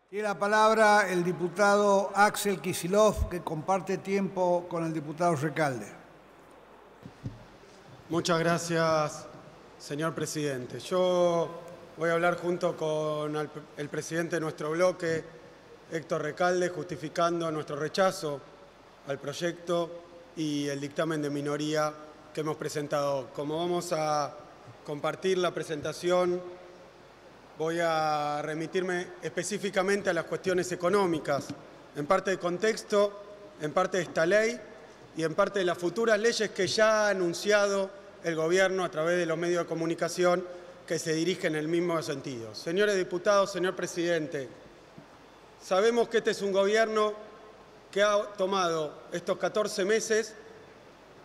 Tiene la palabra el diputado Axel Kicillof, que comparte tiempo con el diputado Recalde. Muchas gracias, señor presidente. Yo voy a hablar junto con el presidente de nuestro bloque, Héctor Recalde, justificando nuestro rechazo al proyecto y el dictamen de minoría que hemos presentado. Como vamos a compartir la presentación, voy a remitirme específicamente a las cuestiones económicas, en parte de contexto, en parte de esta ley y en parte de las futuras leyes que ya ha anunciado el Gobierno a través de los medios de comunicación que se dirigen en el mismo sentido. Señores diputados, señor presidente, sabemos que este es un Gobierno que ha tomado estos 14 meses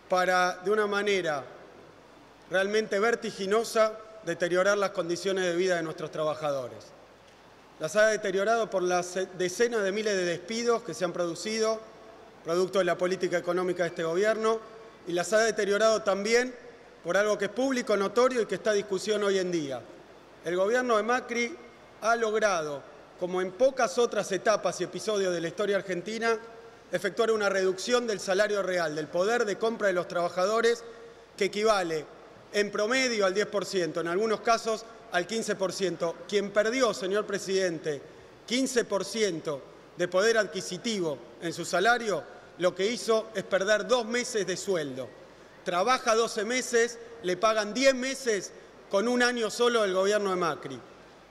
para, de una manera realmente vertiginosa, deteriorar las condiciones de vida de nuestros trabajadores. Las ha deteriorado por las decenas de miles de despidos que se han producido, producto de la política económica de este Gobierno, y las ha deteriorado también por algo que es público, notorio y que está en discusión hoy en día. El Gobierno de Macri ha logrado, como en pocas otras etapas y episodios de la historia argentina, efectuar una reducción del salario real, del poder de compra de los trabajadores, que equivale en promedio al 10%, en algunos casos al 15%. Quien perdió, señor presidente, 15% de poder adquisitivo en su salario, lo que hizo es perder 2 meses de sueldo. Trabaja 12 meses, le pagan 10 meses con un año solo del Gobierno de Macri.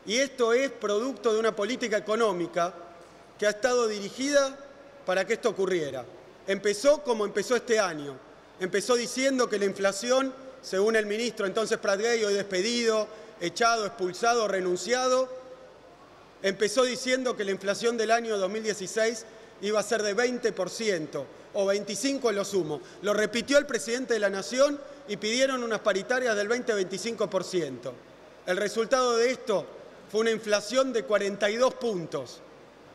Y esto es producto de una política económica que ha estado dirigida para que esto ocurriera. Empezó como empezó este año. Empezó diciendo que la inflación, según el ministro entonces Pratgay, hoy despedido, echado, expulsado, renunciado, empezó diciendo que la inflación del año 2016 iba a ser de 20% o 25% en lo sumo. Lo repitió el presidente de la Nación y pidieron unas paritarias del 20-25%. El resultado de esto fue una inflación de 42 puntos.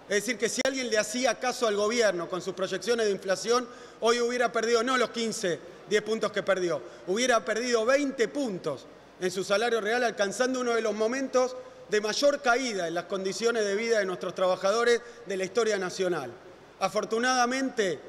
Es decir, que si alguien le hacía caso al Gobierno con sus proyecciones de inflación, hoy hubiera perdido no los 10 puntos que perdió, hubiera perdido 20 puntos en su salario real, alcanzando uno de los momentos de mayor caída en las condiciones de vida de nuestros trabajadores de la historia nacional. Afortunadamente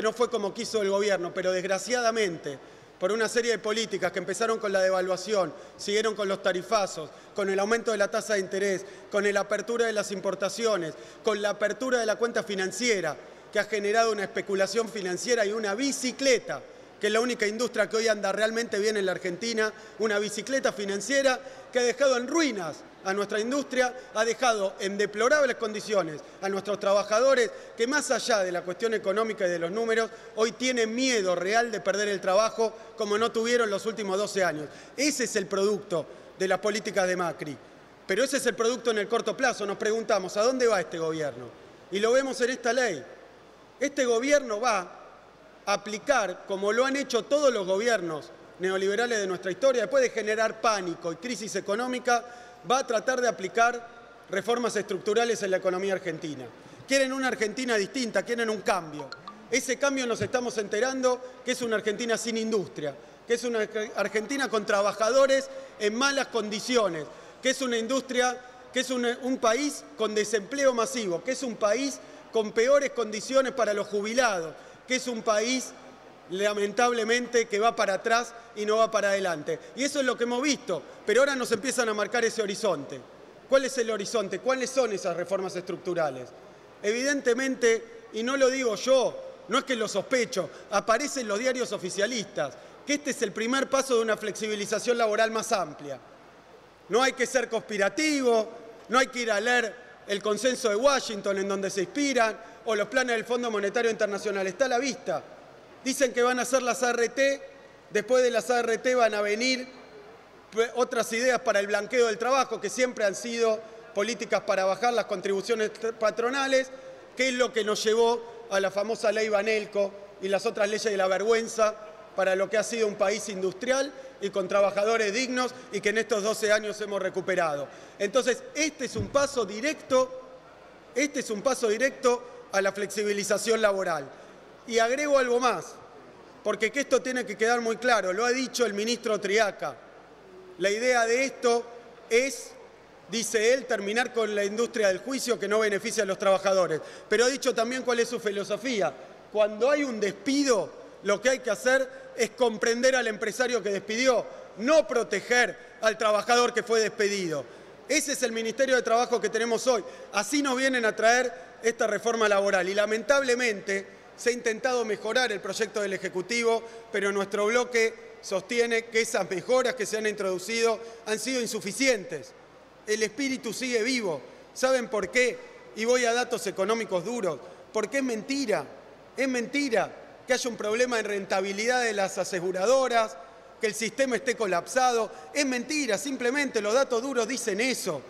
no fue como quiso el Gobierno, pero desgraciadamente, por una serie de políticas que empezaron con la devaluación, siguieron con los tarifazos, con el aumento de la tasa de interés, con la apertura de las importaciones, con la apertura de la cuenta financiera, que ha generado una especulación financiera y una bicicleta, que es la única industria que hoy anda realmente bien en la Argentina, una bicicleta financiera que ha dejado en ruinas a nuestra industria, ha dejado en deplorables condiciones a nuestros trabajadores que, más allá de la cuestión económica y de los números, hoy tienen miedo real de perder el trabajo como no tuvieron los últimos 12 años. Ese es el producto de las políticas de Macri. Pero ese es el producto en el corto plazo. Nos preguntamos, ¿a dónde va este Gobierno? Y lo vemos en esta ley. Este Gobierno va a aplicar, como lo han hecho todos los gobiernos neoliberales de nuestra historia, después de generar pánico y crisis económica, va a tratar de aplicar reformas estructurales en la economía argentina. Quieren una Argentina distinta, quieren un cambio. Ese cambio nos estamos enterando que es una Argentina sin industria, que es una Argentina con trabajadores en malas condiciones, que es una industria, que es un país con desempleo masivo, que es un país con peores condiciones para los jubilados, que es un país lamentablemente que va para atrás y no va para adelante. Y eso es lo que hemos visto, pero ahora nos empiezan a marcar ese horizonte. ¿Cuál es el horizonte? ¿Cuáles son esas reformas estructurales? Evidentemente, y no lo digo yo, no es que lo sospecho, aparece en los diarios oficialistas, que este es el primer paso de una flexibilización laboral más amplia. No hay que ser conspirativo, no hay que ir a leer el consenso de Washington en donde se inspiran, o los planes del Fondo Monetario Internacional, está a la vista. Dicen que van a hacer las ART, después de las ART van a venir otras ideas para el blanqueo del trabajo, que siempre han sido políticas para bajar las contribuciones patronales, que es lo que nos llevó a la famosa ley Banelco y las otras leyes de la vergüenza para lo que ha sido un país industrial y con trabajadores dignos y que en estos 12 años hemos recuperado. Entonces, este es un paso directo a la flexibilización laboral. Y agrego algo más, porque que esto tiene que quedar muy claro, lo ha dicho el ministro Triaca. La idea de esto es dice él, terminar con la industria del juicio que no beneficia a los trabajadores. Pero ha dicho también cuál es su filosofía. Cuando hay un despido, lo que hay que hacer es comprender al empresario que despidió, no proteger al trabajador que fue despedido. Ese es el Ministerio de Trabajo que tenemos hoy. Así nos vienen a traer esta reforma laboral. Y lamentablemente se ha intentado mejorar el proyecto del Ejecutivo, pero nuestro bloque sostiene que esas mejoras que se han introducido han sido insuficientes. El espíritu sigue vivo. ¿Saben por qué? Y voy a datos económicos duros. Porque es mentira que haya un problema en rentabilidad de las aseguradoras, que el sistema esté colapsado. Es mentira, simplemente los datos duros dicen eso.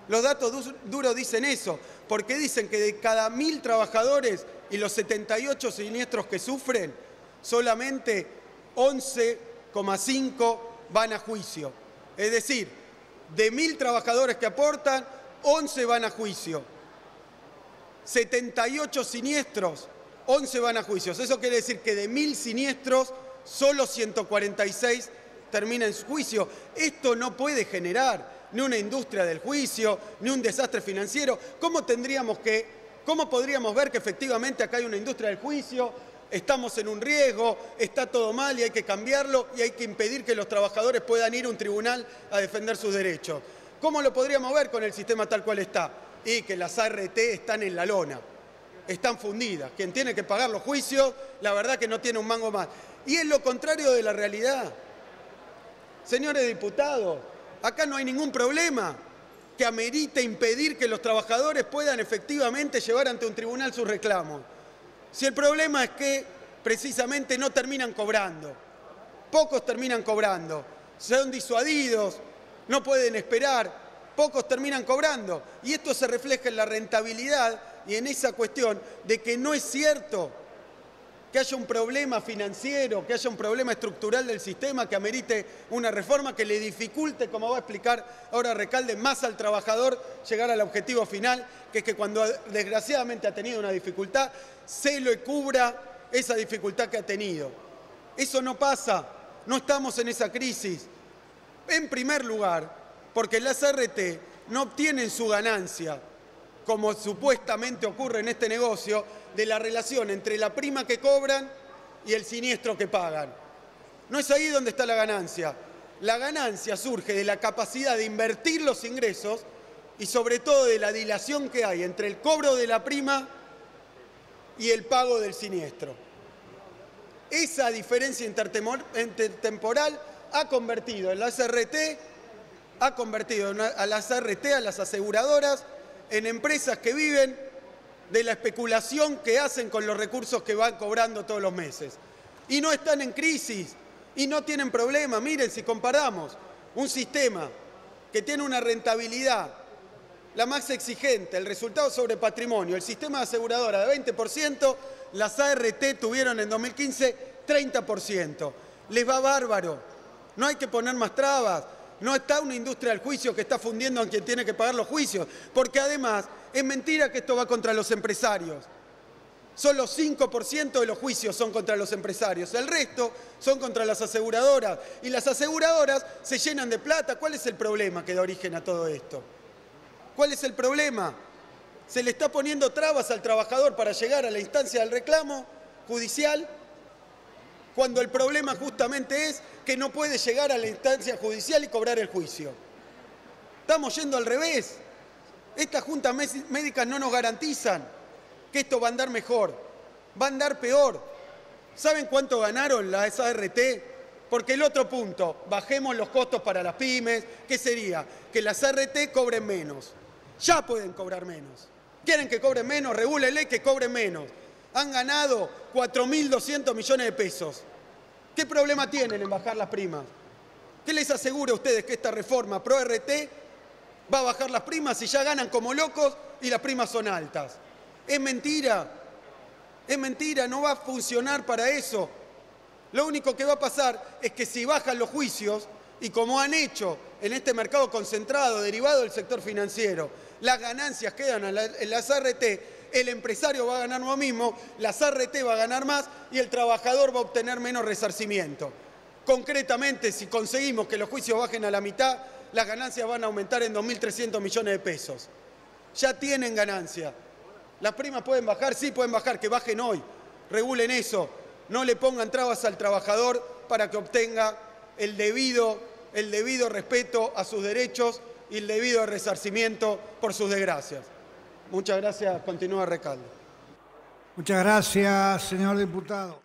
Los datos duros dicen eso, porque dicen que de cada 1000 trabajadores y los 78 siniestros que sufren, solamente 11,5 van a juicio. Es decir, de 1000 trabajadores que aportan, 11 van a juicio. 78 siniestros, 11 van a juicios. Eso quiere decir que de 1000 siniestros, solo 146 terminan en juicio. Esto no puede generar ni una industria del juicio, ni un desastre financiero. ¿Cómo podríamos ver que efectivamente acá hay una industria del juicio? Estamos en un riesgo, está todo mal y hay que cambiarlo y hay que impedir que los trabajadores puedan ir a un tribunal a defender sus derechos. ¿Cómo lo podríamos ver con el sistema tal cual está? Y que las ART están en la lona, están fundidas. Quien tiene que pagar los juicios, la verdad que no tiene un mango más. Y es lo contrario de la realidad. Señores diputados, acá no hay ningún problema que amerite impedir que los trabajadores puedan efectivamente llevar ante un tribunal sus reclamos. Si el problema es que precisamente no terminan cobrando, pocos terminan cobrando, son disuadidos, no pueden esperar, pocos terminan cobrando. Y esto se refleja en la rentabilidad y en esa cuestión de que no es cierto que haya un problema financiero, que haya un problema estructural del sistema que amerite una reforma que le dificulte, como va a explicar ahora Recalde, más al trabajador llegar al objetivo final, que es que cuando desgraciadamente ha tenido una dificultad, se le cubra esa dificultad que ha tenido. Eso no pasa, no estamos en esa crisis. En primer lugar, porque las ART no obtienen su ganancia, como supuestamente ocurre en este negocio, de la relación entre la prima que cobran y el siniestro que pagan. No es ahí donde está la ganancia. La ganancia surge de la capacidad de invertir los ingresos y sobre todo de la dilación que hay entre el cobro de la prima y el pago del siniestro. Esa diferencia intertemporal ha convertido a las ART, a las aseguradoras, en empresas que viven de la especulación que hacen con los recursos que van cobrando todos los meses. Y no están en crisis y no tienen problema. Miren, si comparamos un sistema que tiene una rentabilidad la más exigente, el resultado sobre patrimonio, el sistema de aseguradora de 20%, las ART tuvieron en 2015 30%. Les va bárbaro, no hay que poner más trabas. No está una industria del juicio que está fundiendo a quien tiene que pagar los juicios, porque además es mentira que esto va contra los empresarios. Solo 5% de los juicios son contra los empresarios, el resto son contra las aseguradoras. Y las aseguradoras se llenan de plata. ¿Cuál es el problema que da origen a todo esto? ¿Cuál es el problema? Se le está poniendo trabas al trabajador para llegar a la instancia del reclamo judicial, cuando el problema justamente es que no puede llegar a la instancia judicial y cobrar el juicio. Estamos yendo al revés. Estas juntas médicas no nos garantizan que esto va a andar mejor, va a andar peor. ¿Saben cuánto ganaron las ART? Porque el otro punto, bajemos los costos para las pymes, ¿qué sería? Que las ART cobren menos. Ya pueden cobrar menos. ¿Quieren que cobren menos? Regúlenle que cobren menos. Han ganado 4.200 millones de pesos. ¿Qué problema tienen en bajar las primas? ¿Qué les asegura a ustedes que esta reforma pro-RT va a bajar las primas si ya ganan como locos y las primas son altas? Es mentira, no va a funcionar para eso. Lo único que va a pasar es que si bajan los juicios, y como han hecho en este mercado concentrado derivado del sector financiero, las ganancias quedan en las ART, el empresario va a ganar lo mismo, las ART va a ganar más y el trabajador va a obtener menos resarcimiento. Concretamente, si conseguimos que los juicios bajen a la mitad, las ganancias van a aumentar en 2.300 millones de pesos. Ya tienen ganancia. ¿Las primas pueden bajar? Sí, pueden bajar, que bajen hoy. Regulen eso. No le pongan trabas al trabajador para que obtenga el debido respeto a sus derechos y el debido resarcimiento por sus desgracias. Muchas gracias. Continúa Recalde. Muchas gracias, señor diputado.